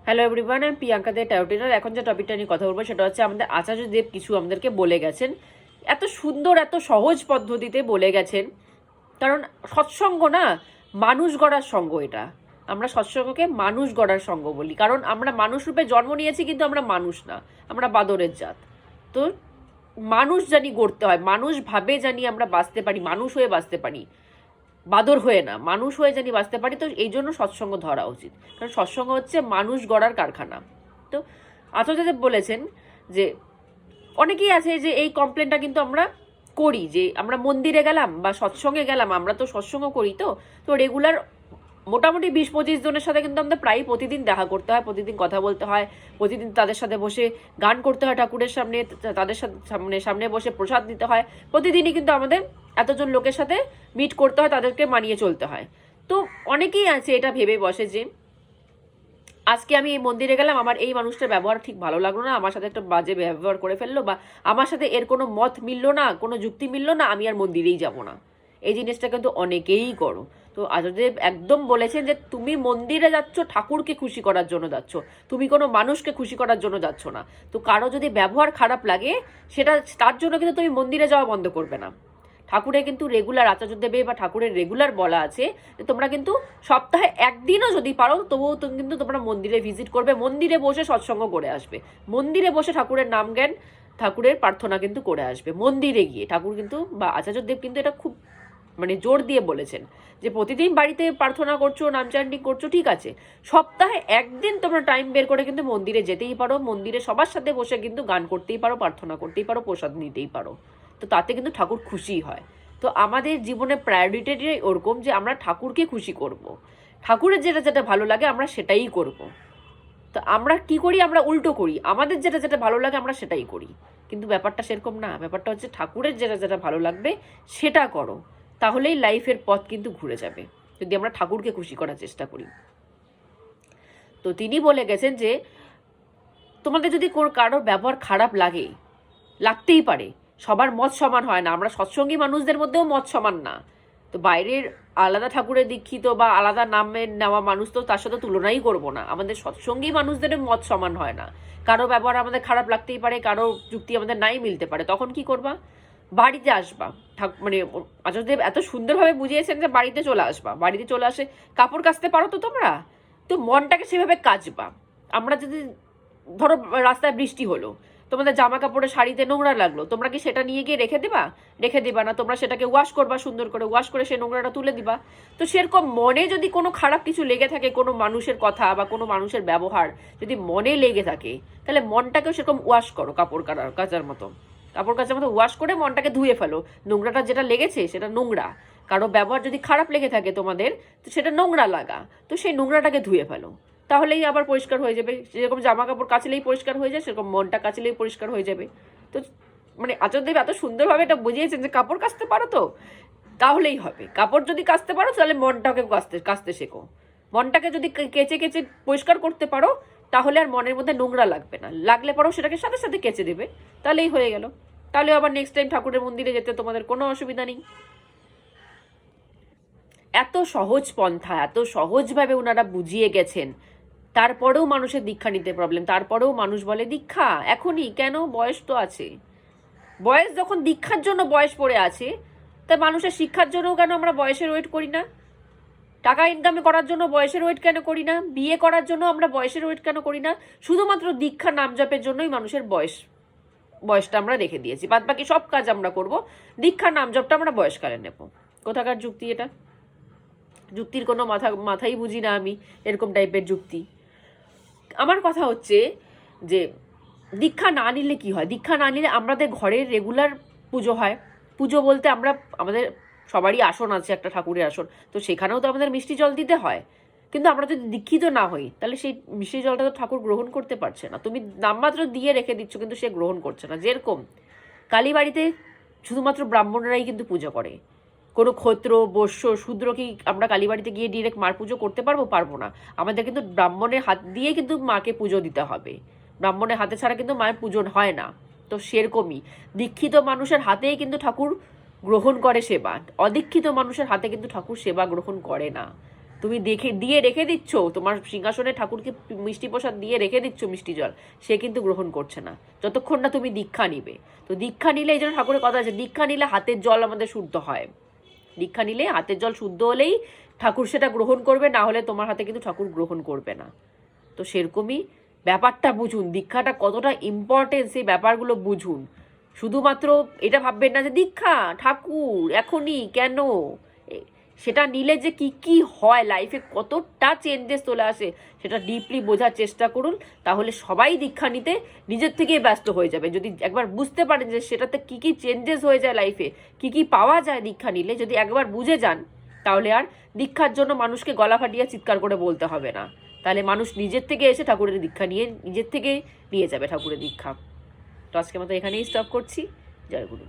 Hello everyone, আমি প্রিয়াঙ্কা দে টাউটিনার। এখন যে টপিকটা নিয়ে কথা বলবো সেটা হচ্ছে আমাদের আচার্যদেব কিছু আমাদেরকে বলে গেছেন, এত সুন্দর এত সহজ পদ্ধতিতে বলে গেছেন। কারণ সৎসঙ্গ না মানুষ গড়ার সঙ্গ, এটা আমরা সৎসঙ্গকে মানুষ গড়ার সঙ্গ বলি। কারণ আমরা মানুষ রূপে জন্ম নিয়েছি, কিন্তু আমরা মানুষ না, আমরা বাদরের জাত। তো মানুষ জানি গড়তে হয়, মানুষ ভাবে জানি আমরা বাঁচতে পারি, মানুষ হয়ে বাঁচতে পারি, বাদর হয়ে না, মানুষ হয়ে জানি বাঁচতে পারি। তো এই জন্য সৎসঙ্গ ধরা উচিত, কারণ সৎসঙ্গ হচ্ছে মানুষ গড়ার কারখানা। তো আচার্যদেব বলেছেন যে অনেকেই আছে যে এই কমপ্লেনটা কিন্তু আমরা করি, যে আমরা মন্দিরে গেলাম বা সৎসঙ্গে গেলাম, আমরা তো সৎসঙ্গ করি, তো তো রেগুলার মোটামুটি 20-25 জনের সাথে কিন্তু আমাদের প্রায় প্রতিদিন দেখা করতে হয়, প্রতিদিন কথা বলতে হয়, প্রতিদিন তাদের সাথে বসে গান করতে হয় ঠাকুরের সামনে, তাদের সাথে সামনে বসে প্রসাদ দিতে হয়। প্রতিদিনই কিন্তু আমাদের এতজন লোকের সাথে মিট করতে হয়, তাদেরকে মানিয়ে চলতে হয়। তো অনেকেই আছে এটা ভেবে বসে যে আজকে আমি এই মন্দিরে গেলাম, আমার এই মানুষটার ব্যবহার ঠিক ভালো লাগলো না, আমার সাথে একটা বাজে ব্যবহার করে ফেললো, বা আমার সাথে এর কোনো মত মিললো না, কোনো যুক্তি মিললো না, আমি আর মন্দিরেই যাব না। এই জিনিসটা কিন্তু অনেকেই করো। তো আচার্যদেব একদম বলেছেন যে তুমি মন্দিরে যাচ্ছ ঠাকুরকে খুশি করার জন্য যাচ্ছ, তুমি কোনো মানুষকে খুশি করার জন্য যাচ্ছ না। তো কারো যদি ব্যবহার খারাপ লাগে, সেটা তার জন্য কিন্তু তুমি মন্দিরে যাওয়া বন্ধ করবে না। ঠাকুরের কিন্তু রেগুলার, আচার্যদেবে বা ঠাকুরের রেগুলার বলা আছে যে তোমরা কিন্তু সপ্তাহে একদিনও যদি পারো তবুও তুমি কিন্তু তোমরা মন্দিরে ভিজিট করবে, মন্দিরে বসে সৎসঙ্গ করে আসবে, মন্দিরে বসে ঠাকুরের নাম জ্ঞান, ঠাকুরের প্রার্থনা কিন্তু করে আসবে মন্দিরে গিয়ে। ঠাকুর কিন্তু বা আচার্যদেব কিন্তু এটা খুব জোর দিয়ে বলেছেন যে প্রতিদিন বাড়িতে প্রার্থনা করছো, নাম চ্যান্টিং করছো, ঠিক আছে, সপ্তাহে একদিন তোমরা টাইম বের করে কিন্তু মন্দিরে যেতেই পারো, মন্দিরে সবার সাথে বসে কিন্তু গান করতেই পারো, প্রার্থনা করতেই পারো, প্রসাদ নিতেই পারো। তো তাতে কিন্তু ঠাকুর খুশি হয়। তো আমাদের জীবনে প্রায়োরিটিটাই ওরকম যে আমরা ঠাকুরকে খুশি করব, ঠাকুরের যেটা যেটা ভালো লাগে আমরা সেটাই করব। তো আমরা কি করি, আমরা উল্টো করি, আমাদের যেটা যেটা ভালো লাগে আমরা সেটাই করি। কিন্তু ব্যাপারটা সেরকম না, ব্যাপারটা হচ্ছে ঠাকুরের যেটা যেটা ভালো লাগবে সেটা করো, তাহলেই লাইফের পথ কিন্তু ঘুরে যাবে, যদি আমরা ঠাকুরকে খুশি করার চেষ্টা করি। তো তিনি বলে গেছেন যে তোমাদের যদি কারোর ব্যবহার খারাপ লাগে, লাগতেই পারে, সবার মত সমান হয় না, আমরা সৎসঙ্গী মানুষদের মধ্যেও মত সমান না। তো বাইরের আলাদা ঠাকুরের দীক্ষিত বা আলাদা নামের নেওয়া মানুষ তো তার সাথে তুলনাই করব না, আমাদের সৎসঙ্গী মানুষদের মত সমান হয় না। কারো ব্যবহার আমাদের খারাপ লাগতেই পারে, কারো যুক্তি আমাদের নাই মিলতে পারে, তখন কি করবা? বাড়িতে আসবা। আচার্যদেব এত সুন্দরভাবে বুঝিয়েছেন যে বাড়িতে চলে আসবা, বাড়িতে চলে আসে কাপড় কাচতে পারো তো তোমরা, তো মনটাকে সেভাবে কাচবা। আমরা যদি ধরো রাস্তায় বৃষ্টি হলো, তোমাদের জামা কাপড়ে শাড়িতে নোংরা লাগলো, তোমরা কি সেটা নিয়ে গিয়ে রেখে দেবা? রেখে দেবা না, তোমরা সেটাকে ওয়াশ করবা, সুন্দর করে ওয়াশ করে সেই নোংরাটা তুলে দিবা। তো সেরকম মনে যদি কোনো খারাপ কিছু লেগে থাকে, কোনো মানুষের কথা বা কোনো মানুষের ব্যবহার যদি মনে লেগে থাকে, তাহলে মনটাকেও সেরকম ওয়াশ করো, কাপড় কাচার মতো, কাপড় কাচার মতো ওয়াশ করে মনটাকে ধুয়ে ফেলো। নোংরাটা যেটা লেগেছে সেটা নোংরা, কারো ব্যবহার যদি খারাপ লেগে থাকে তোমাদের, তো সেটা নোংরা লাগা, তো সেই নোংরাটাকে ধুয়ে ফেলো, তাহলেই আবার পরিষ্কার হয়ে যাবে। যেরকম জামা কাপড় কাচলেই পরিষ্কার হয়ে যায়, সেরকম মনটা কাচলেই পরিষ্কার হয়ে যাবে। তো আচার্যদেব এত সুন্দরভাবে এটা বুঝিয়েছেন যে কাপড় কাচতে পারো তো তাহলেই হবে, কাপড় যদি কাচতে পারো তাহলে মনটাকে কাচতে কাচতে শেখো। মনটাকে যদি কেচে কেচে পরিষ্কার করতে পারো, তাহলে আর মনের মধ্যে নোংরা লাগবে না, লাগলে পরেও সেটাকে সাথে সাথে কেচে দেবে, তাহলেই হয়ে গেল। তাহলে আবার নেক্সট টাইম ঠাকুরের মন্দিরে যেতে তোমাদের কোনো অসুবিধা নেই। এত সহজ পন্থা, এত সহজভাবে ওনারা বুঝিয়ে গেছেন, তারপরেও মানুষের দীক্ষা নিতে প্রবলেম, তারপরেও মানুষ বলে দীক্ষা এখনই কেন, বয়স তো আছে। বয়স যখন দীক্ষার জন্য বয়স পড়ে আছে, তা মানুষের শিক্ষার জন্যও কেন আমরা বয়সের ওয়েট করি না? টাকা ইনকামে করার জন্য বয়সের ওয়েট কেন করি না? বিয়ে করার জন্য আমরা বয়সের ওয়েট কেন করি না? শুধুমাত্র দীক্ষা নাম জপের জন্যই মানুষের বয়সটা আমরা রেখে দিয়েছি, বাদ বাকি সব কাজ আমরা করব, দীক্ষা নাম জপটা আমরা বয়সকালে নেব। কোথাকার যুক্তি এটা? যুক্তির কোনো মাথাই বুঝি না আমি, এরকম টাইপের যুক্তি। আমার কথা হচ্ছে যে দীক্ষা না নিলে কি হয়, দীক্ষা না নিলে আমাদের ঘরের রেগুলার পুজো হয়। পুজো বলতে আমাদের সবারই আসন আছে, একটা ঠাকুরের আসন, তো সেখানেও তো আমাদের মিষ্টি জল দিতে হয়। কিন্তু আমরা যদি দীক্ষিত না হই, তাহলে সেই মিষ্টি জলটা তো ঠাকুর গ্রহণ করতে পারছে না, তুমি নামমাত্র দিয়ে রেখে দিচ্ছ, কিন্তু সে গ্রহণ করছে না। যেরকম কালীবাড়িতে শুধুমাত্র ব্রাহ্মণরাই কিন্তু পুজো করে, কোনো ক্ষত্র বৈশ্য শূদ্র কি আমরা কালীবাড়িতে গিয়ে ডিরেক্ট মার পুজো করতে পারবো? পারবো না। আমাদের কিন্তু ব্রাহ্মণের হাত দিয়ে কিন্তু মাকে পুজো দিতে হবে, ব্রাহ্মণের হাতে ছাড়া কিন্তু মায়ের পুজো হয় না। তো সেরকমই দীক্ষিত মানুষের হাতেই কিন্তু ঠাকুর গ্রহণ করে সেবা, অদীক্ষিত মানুষের হাতে কিন্তু ঠাকুর সেবা গ্রহণ করে না। তুমি দিয়ে রেখে দিচ্ছ, তোমার সিংহাসনে ঠাকুরকে মিষ্টি প্রসাদ দিয়ে রেখে দিচ্ছ মিষ্টি জল, সে কিন্তু গ্রহণ করছে না যতক্ষণ না তুমি দীক্ষা নিবে। তো দীক্ষা নিলে, এই জন্য ঠাকুরের কথা আছে, দীক্ষা নিলে হাতের জল আমাদের শুদ্ধ হয়। দীক্ষা নিলে হাতের জল শুদ্ধ হলেই ঠাকুর সেটা গ্রহণ করবে, না হলে তোমার হাতে কিন্তু ঠাকুর গ্রহণ করবে না। তো সেরকমই ব্যাপারটা বুঝুন, দীক্ষাটা কতটা ইম্পর্টেন্ট সেই ব্যাপারগুলো বুঝুন। শুধুমাত্র এটা ভাববেন না যে দীক্ষা ঠাকুর এখনই কেন, সেটা নিলে যে কি কি হয় লাইফে, কতটা চেঞ্জেস চলে আসে, সেটা ডিপলি বোঝার চেষ্টা করুন। তাহলে সবাই দীক্ষা নিতে নিজের থেকেই ব্যস্ত হয়ে যাবে। যদি একবার বুঝতে পারেন যে সেটাতে কি কি চেঞ্জেস হয়ে যায় লাইফে, কি কি পাওয়া যায় দীক্ষা নিলে, যদি একবার বুঝে যান, তাহলে আর দীক্ষার জন্য মানুষকে গলা ফাটিয়ে চিৎকার করে বলতে হবে না। তাহলে মানুষ নিজের থেকে এসে ঠাকুরের দীক্ষা নিয়ে নিজের থেকে নিয়ে যাবে ঠাকুরের দীক্ষা। তো আজকে মতো এখানেই স্টপ করছি। জয় গুরু।